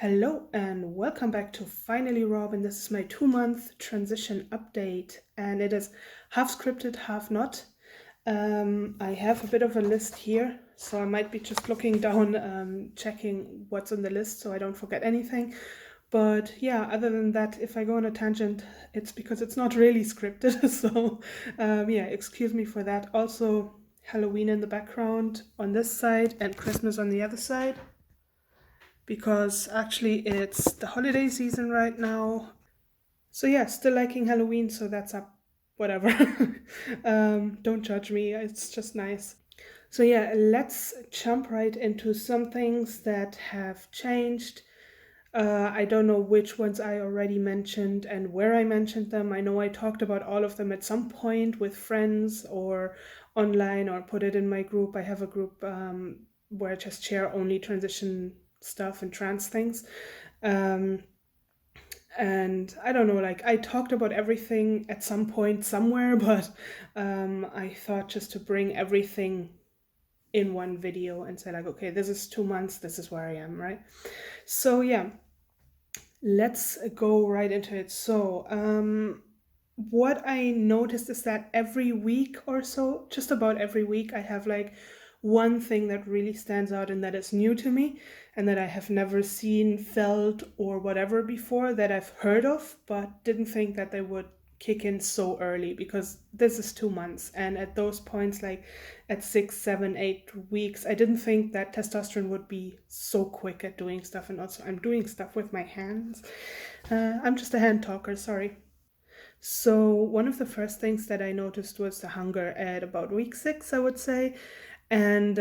Hello and welcome back to Finally Rob, and this is my 2 month transition update, and it is half scripted, half not. I have a bit of a list here, so I might be just looking down, checking what's on the list so I don't forget anything. But yeah, other than that, if I go on a tangent, it's because it's not really scripted. So yeah, excuse me for that. Also, Halloween in the background on this side and Christmas on the other side, because actually it's the holiday season right now. So yeah, still liking Halloween, so that's up. Whatever. Don't judge me, it's just nice. So yeah, let's jump right into some things that have changed. I don't know which ones I already mentioned and where I mentioned them. I know I talked about all of them at some point with friends or online or put it in my group. I have a group where I just share only transition stuff and trans things. Um, and I don't know, like I talked about everything at some point somewhere, but I thought just to bring everything in one video and say like, okay, this is 2 months, this is where I am, right? So yeah, let's go right into it. So, what I noticed is that every week or so, just about every week, I have like one thing that really stands out and that is new to me and that I have never seen, felt, or whatever before, that I've heard of, but didn't think that they would kick in so early, because this is 2 months. And at those points, like at 6, 7, 8 weeks, I didn't think that testosterone would be so quick at doing stuff. And also, I'm doing stuff with my hands. I'm just a hand talker, sorry. So, one of the first things that I noticed was the hunger at about week 6, I would say. And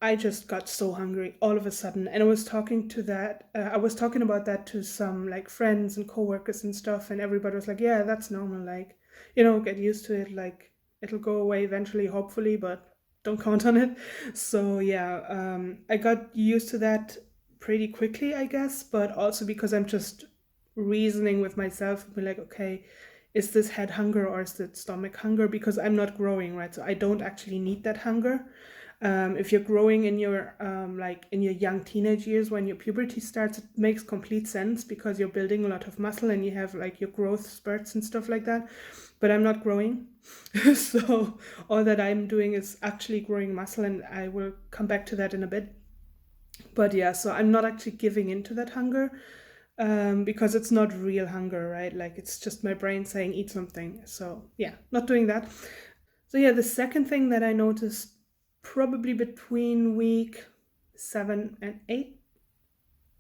I just got so hungry all of a sudden. And I was talking about that to some like friends and coworkers and stuff. And everybody was like, yeah, that's normal. Like, get used to it. Like, it'll go away eventually, hopefully, but don't count on it. So, yeah, I got used to that pretty quickly, I guess. But also because I'm just reasoning with myself and be like, okay, is this head hunger or is it stomach hunger? Because I'm not growing, right? So I don't actually need that hunger. If you're growing in your like in your young teenage years when your puberty starts, it makes complete sense because you're building a lot of muscle and you have like your growth spurts and stuff like that. But I'm not growing, so all that I'm doing is actually growing muscle, and I will come back to that in a bit. But yeah, so I'm not actually giving into that hunger, because it's not real hunger, right? Like it's just my brain saying eat something. So yeah, not doing that. So yeah, the second thing that I noticed probably between week 7 and 8,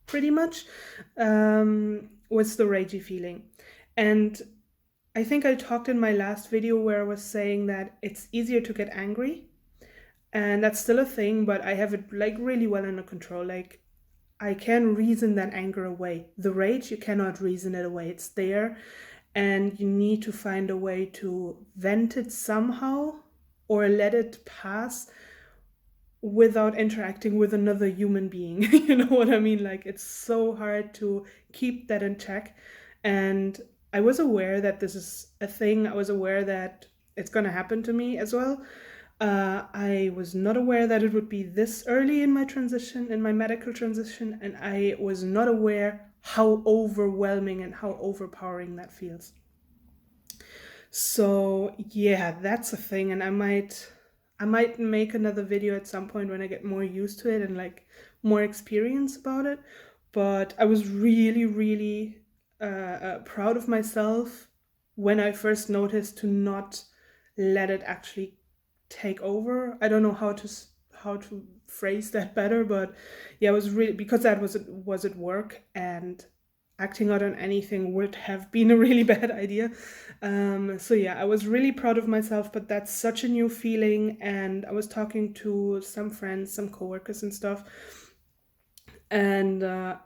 pretty much, was the ragey feeling. And I think I talked in my last video where I was saying that it's easier to get angry. And that's still a thing, but I have it like really well under control. Like I can reason that anger away. The rage, you cannot reason it away. It's there, and you need to find a way to vent it somehow or let it pass without interacting with another human being. You know what I mean? Like it's so hard to keep that in check. And I was aware that this is a thing. I was aware that it's going to happen to me as well. I was not aware that it would be this early in my transition, in my medical transition, and I was not aware how overwhelming and how overpowering that feels. So yeah, that's a thing, and I might make another video at some point when I get more used to it and like more experience about it. But I was really, really proud of myself when I first noticed to not let it actually take over. I don't know how to phrase that better, but yeah, it was really because that was at work, and acting out on anything would have been a really bad idea. So yeah, I was really proud of myself, but that's such a new feeling. And I was talking to some friends, some coworkers and stuff, and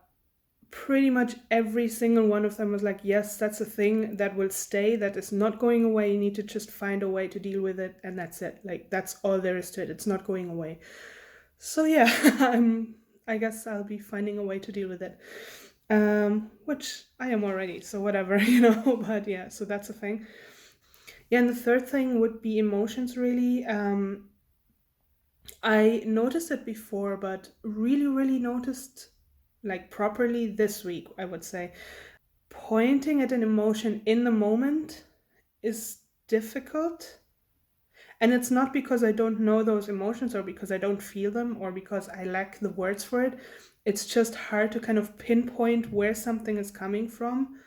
pretty much every single one of them was like, yes, that's a thing that will stay, that is not going away. You need to just find a way to deal with it, and that's it. Like that's all there is to it. It's not going away. So yeah, I guess I'll be finding a way to deal with it. Which I am already, so whatever, but yeah, so that's a thing. Yeah, and the third thing would be emotions, really. I noticed it before, but really, really noticed like properly this week, I would say. Pointing at an emotion in the moment is difficult. And it's not because I don't know those emotions or because I don't feel them or because I lack the words for it. It's just hard to kind of pinpoint where something is coming from,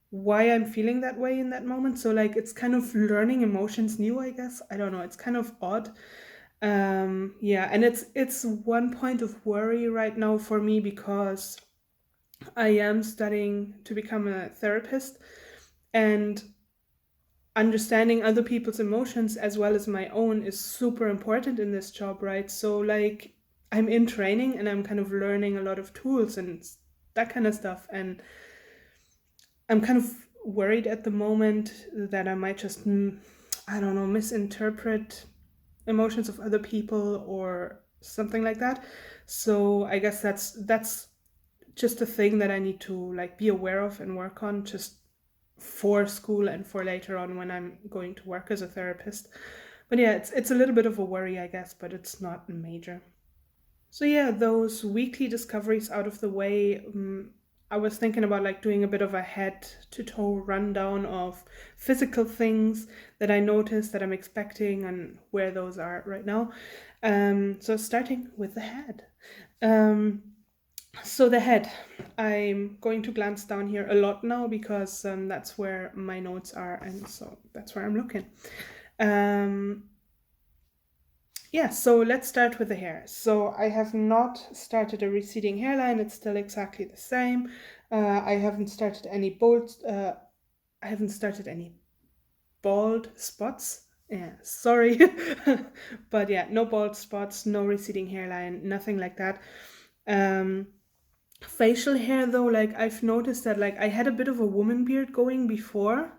why I'm feeling that way in that moment. So like it's kind of learning emotions new, I guess. I don't know. It's kind of odd. Yeah, and it's one point of worry right now for me because I am studying to become a therapist, and understanding other people's emotions as well as my own is super important in this job, right? So like I'm in training and I'm kind of learning a lot of tools and that kind of stuff, and I'm kind of worried at the moment that I might just I don't know, misinterpret emotions of other people or something like that. So I guess that's just a thing that I need to like be aware of and work on, just for school and for later on when I'm going to work as a therapist. But yeah, it's a little bit of a worry, I guess, but it's not major. So yeah, those weekly discoveries out of the way, I was thinking about like doing a bit of a head to toe rundown of physical things that I noticed that I'm expecting and where those are right now. So starting with the head. Um, so the head, I'm going to glance down here a lot now because that's where my notes are, and so that's where I'm looking. Um, yeah, so let's start with the hair. So I have not started a receding hairline. It's still exactly the same. I haven't started any I haven't started any bald spots. Yeah, sorry. But yeah, no bald spots, no receding hairline, nothing like that. Um, Facial hair though, like I've noticed that like I had a bit of a woman beard going before,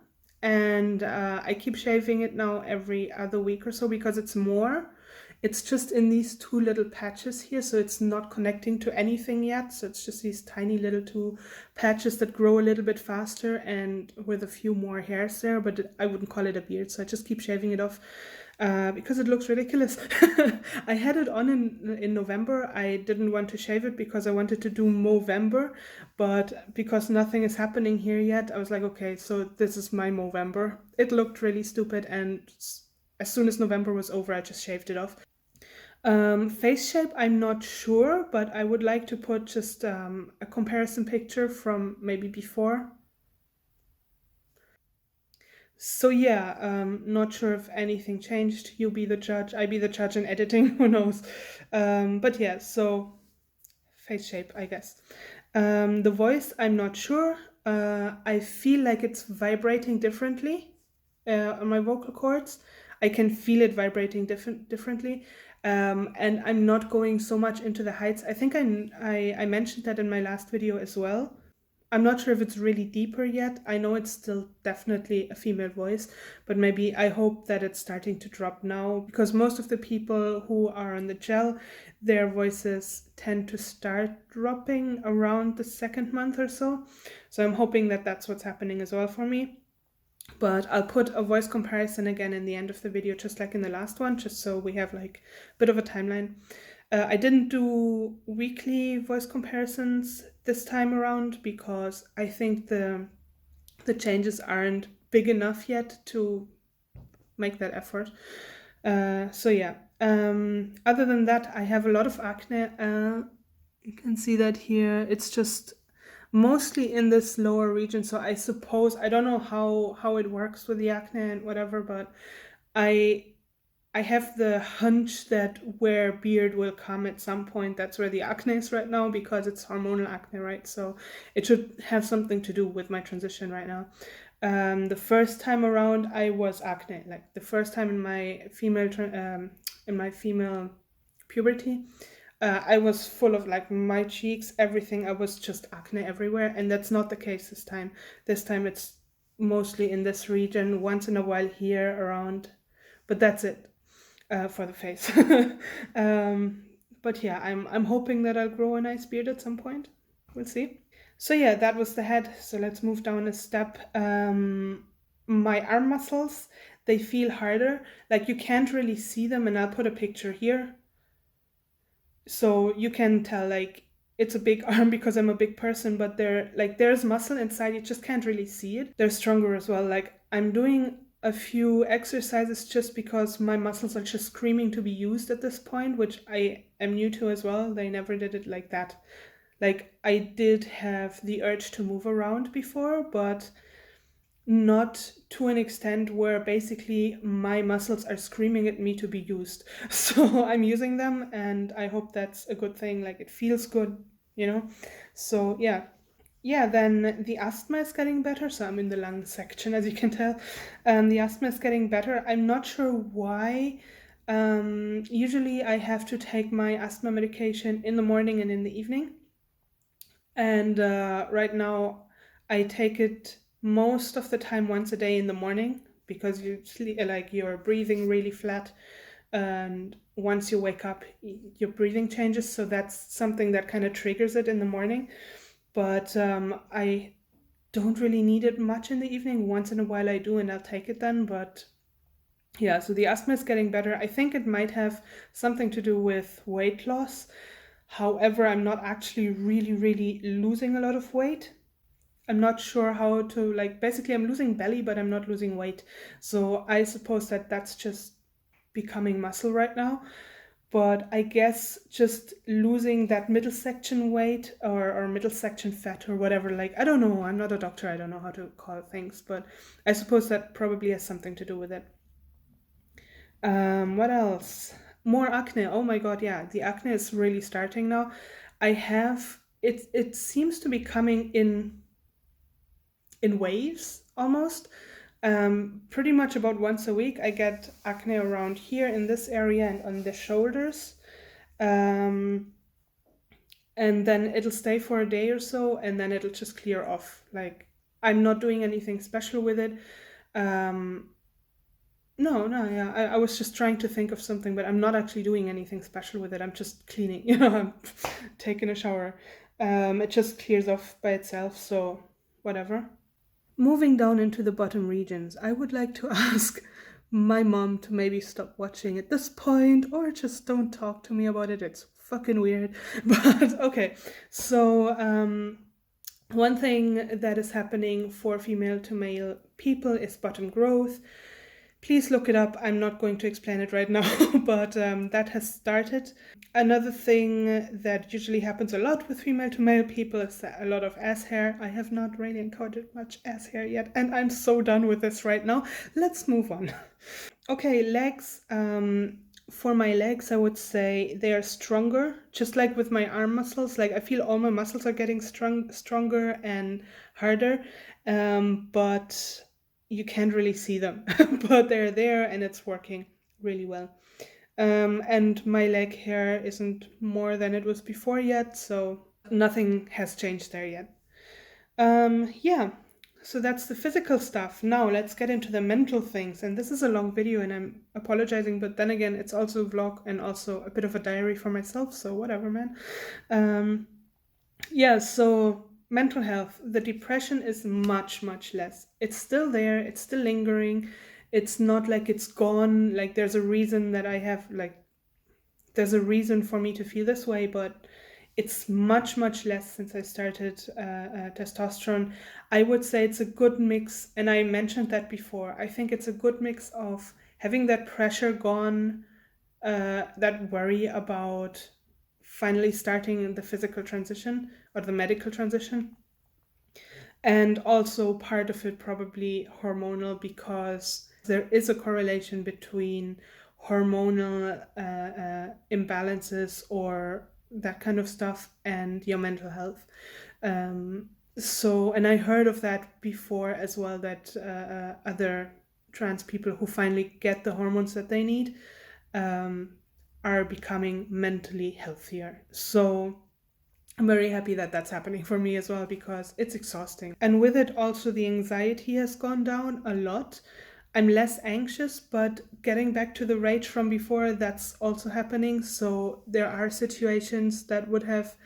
and I keep shaving it now every other week or so because it's more. It's just in these two little patches here, so it's not connecting to anything yet. So it's just these tiny little two patches that grow a little bit faster and with a few more hairs there, but I wouldn't call it a beard, so I just keep shaving it off because it looks ridiculous. I had it on in November. I didn't want to shave it because I wanted to do Movember, but because nothing is happening here yet, I was like, okay, so this is my Movember. It looked really stupid, and as soon as November was over, I just shaved it off. Face shape, I'm not sure, but I would like to put just a comparison picture from maybe before. So yeah, not sure if anything changed. You be the judge, I be the judge in editing, who knows. But yeah, so face shape, I guess. The voice, I'm not sure. I feel like it's vibrating differently on my vocal cords. I can feel it vibrating differently. And I'm not going so much into the heights. I think I mentioned that in my last video as well. I'm not sure if it's really deeper yet. I know it's still definitely a female voice, but maybe I hope that it's starting to drop now because most of the people who are on the gel, their voices tend to start dropping around the second month or so. So I'm hoping that that's what's happening as well for me. But I'll put a voice comparison again in the end of the video, just like in the last one, just so we have like a bit of a timeline. I didn't do weekly voice comparisons this time around because I think the changes aren't big enough yet to make that effort. So yeah. Other than that, I have a lot of acne. You can see that here. It's just mostly in this lower region. So I suppose I don't know how it works with the acne and whatever, but I I have the hunch that where beard will come at some point, that's where the acne is right now because it's hormonal acne, right? So it should have something to do with my transition right now. The first time around, I was acne. Like the first time in my female puberty, I was full of like my cheeks, everything. I was just acne everywhere, and that's not the case this time. This time it's mostly in this region, once in a while here around, but that's it for the face. um, but yeah, I'm hoping that I'll grow a nice beard at some point. We'll see. So yeah, that was the head. So let's move down a step. My arm muscles, they feel harder. Like you can't really see them, and I'll put a picture here. So you can tell like it's a big arm because I'm a big person, but there's muscle inside, you just can't really see it. They're stronger as well. Like, I'm doing a few exercises just because my muscles are just screaming to be used at this point, which I am new to as well. They never did it like that. Like, I did have the urge to move around before, but not to an extent where basically my muscles are screaming at me to be used. So I'm using them, and I hope that's a good thing. Like, it feels good, you know? So yeah. Yeah, then the asthma is getting better. So I'm in the lung section, as you can tell. The asthma is getting better. I'm not sure why. Usually I have to take my asthma medication in the morning and in the evening. And right now, I take it most of the time once a day in the morning because you sleep, like you're breathing really flat, and once you wake up, your breathing changes. So that's something that kind of triggers it in the morning. But I don't really need it much in the evening. Once in a while, I do, and I'll take it then. But yeah, so the asthma is getting better. I think it might have something to do with weight loss. However, I'm not actually really losing a lot of weight. I'm not sure how to, like, basically, I'm losing belly, but I'm not losing weight. So I suppose that that's just becoming muscle right now. But I guess just losing that middle section weight or middle section fat or whatever, like, I don't know. I'm not a doctor. I don't know how to call things, but I suppose that probably has something to do with it. What else? More acne. Oh my God, yeah. The acne is really starting now. I have it seems to be coming in waves almost. Pretty much about once a week I get acne around here in this area and on the shoulders. Um, and then it'll stay for a day or so, and then it'll just clear off. Like, I'm not doing anything special with it. Um, No, no, yeah. I was just trying to think of something, but I'm not actually doing anything special with it. I'm just cleaning, I'm taking a shower. It just clears off by itself, so whatever. Moving down into the bottom regions, I would like to ask my mom to maybe stop watching at this point or just don't talk to me about it. It's fucking weird. But okay, so one thing that is happening for female to male people is bottom growth. Please look it up. I'm not going to explain it right now, but that has started. Another thing that usually happens a lot with female to male people is a lot of ass hair. I have not really encountered much ass hair yet, and I'm so done with this right now. Let's move on. Okay, legs. For my legs, I would say they are stronger, just like with my arm muscles. Like, I feel all my muscles are getting stronger and harder, but you can't really see them. But they're there, and it's working really well. And my leg hair isn't more than it was before yet, so nothing has changed there yet. Yeah, so that's the physical stuff. Now let's get into the mental things. And this is a long video, and I'm apologizing, but then again, it's also a vlog and also a bit of a diary for myself, so whatever, man. Yeah, so mental health, the depression is much less. It's still there, it's still lingering. It's not like it's gone. Like, there's a reason that I have, like, there's a reason for me to feel this way, but it's much less since I started testosterone. I would say it's a good mix, and I mentioned that before. I think it's a good mix of having that pressure gone, that worry about finally starting the physical transition or the medical transition, and also part of it probably hormonal, because there is a correlation between hormonal imbalances or that kind of stuff and your mental health. So, and I heard of that before as well, that other trans people who finally get the hormones that they need are becoming mentally healthier. So I'm very happy that that's happening for me as well, because it's exhausting. And with it, also, the anxiety has gone down a lot. I'm less anxious, but getting back to the rage from before, that's also happening. So there are situations that would have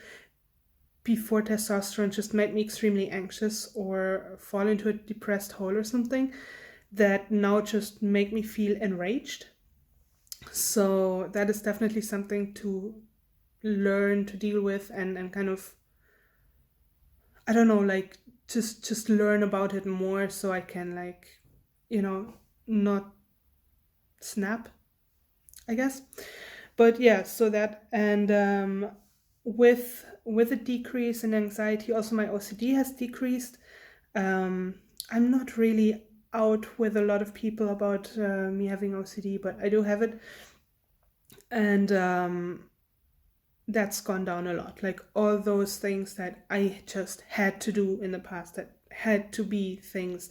before testosterone just made me extremely anxious or fall into a depressed hole or something, that now just make me feel enraged. So that is definitely something to learn to deal with, and kind of, I don't know, like just learn about it more so I can, like, not snap, I guess. But yeah, so that, and with a decrease in anxiety, also my OCD has decreased. I'm not really out with a lot of people about me having OCD, but I do have it, and that's gone down a lot. Like all those things that I just had to do in the past, that had to be things.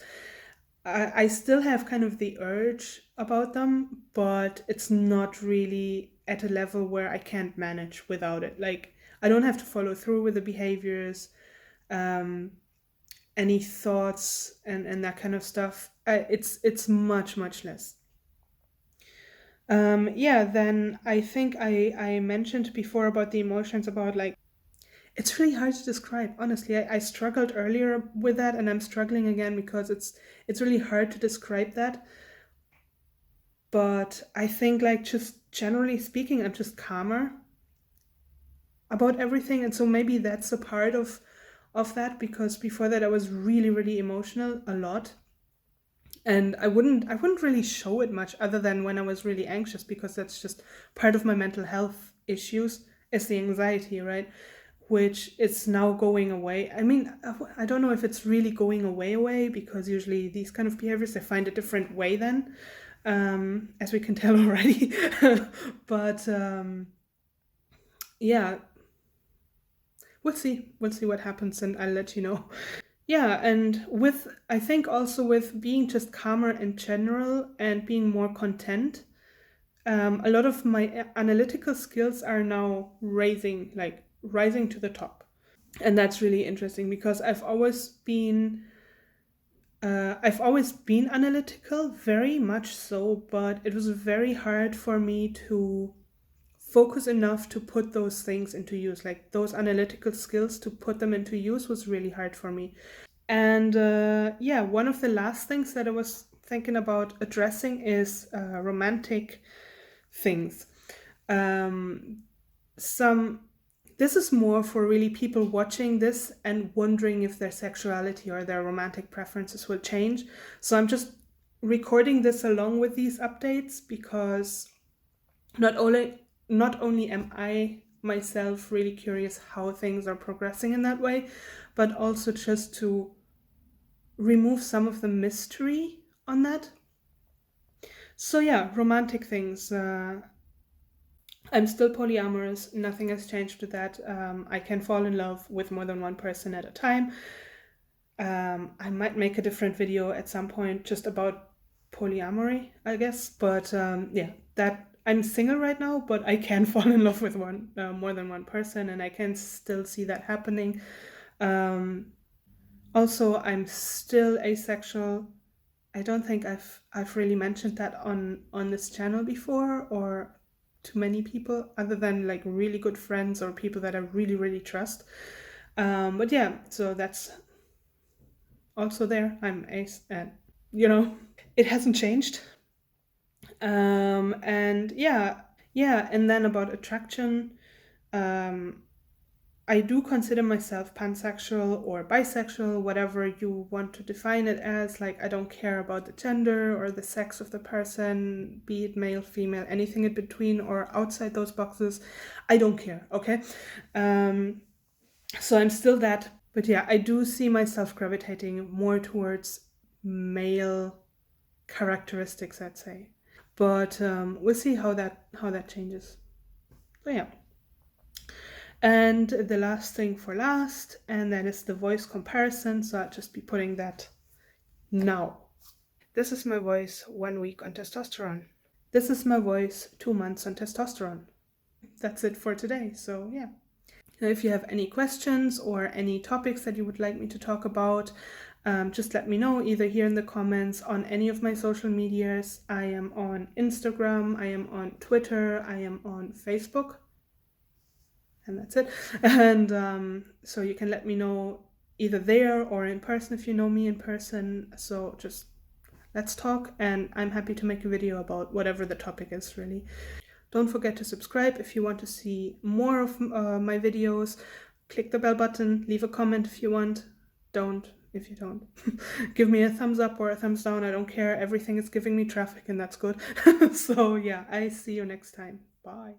I still have kind of the urge about them, but it's not really at a level where I can't manage without it. Like I don't have to follow through with the behaviors, um, any thoughts, and that kind of stuff. It's much less. Yeah, then I think I mentioned before about the emotions, about like, it's really hard to describe, honestly. I struggled earlier with that, and I'm struggling again because it's really hard to describe that. But I think, like, just generally speaking, I'm just calmer about everything, and so maybe that's a part of that, because before that I was really emotional a lot, and I wouldn't really show it much other than when I was really anxious, because that's just part of my mental health issues, is the anxiety, right? Which is now going away. I mean, I don't know if it's really going away, because usually these kind of behaviors, they find a different way then, as we can tell already. But yeah, we'll see what happens, and I'll let you know. Yeah, and with, I think also with being just calmer in general and being more content, a lot of my analytical skills are now rising to the top. And that's really interesting, because I've always been analytical, very much so, but it was very hard for me to focus enough to put those things into use. Like those analytical skills, to put them into use was really hard for me. And yeah, one of the last things that I was thinking about addressing is romantic things. Um, some This is more for really people watching this and wondering if their sexuality or their romantic preferences will change. So I'm just recording this along with these updates, because not only am I myself really curious how things are progressing in that way, but also just to remove some of the mystery on that. So yeah, romantic things. I'm still polyamorous. Nothing has changed with that. I can fall in love with more than one person at a time. I might make a different video at some point just about polyamory, I guess. But yeah, that I'm single right now, but I can fall in love with more than one person, and I can still see that happening. Um, Also, I'm still asexual. I don't think I've really mentioned that on this channel before, or to many people, other than like really good friends or people that I really trust. But yeah, so that's also there. I'm ace, and it hasn't changed. And yeah, and then about attraction, um, I do consider myself pansexual or bisexual, whatever you want to define it as. Like, I don't care about the gender or the sex of the person, be it male, female, anything in between or outside those boxes. I don't care, okay? So I'm still that. But yeah, I do see myself gravitating more towards male characteristics, I'd say. But we'll see how that changes. So yeah. And the last thing for last, and that is the voice comparison. So I'll just be putting that now. This is my voice 1 week on testosterone. This is my voice 2 months on testosterone. That's it for today. So yeah. Now, if you have any questions or any topics that you would like me to talk about, just let me know, either here in the comments, on any of my social medias. I am on Instagram, I am on Twitter, I am on Facebook. And that's it. And so you can let me know either there or in person if you know me in person. So just let's talk, and I'm happy to make a video about whatever the topic is, really. Don't forget to subscribe if you want to see more of my videos. Click the bell button, leave a comment if you want. Don't if you don't. Give me a thumbs up or a thumbs down, I don't care. Everything is giving me traffic and that's good. So yeah, I see you next time. Bye.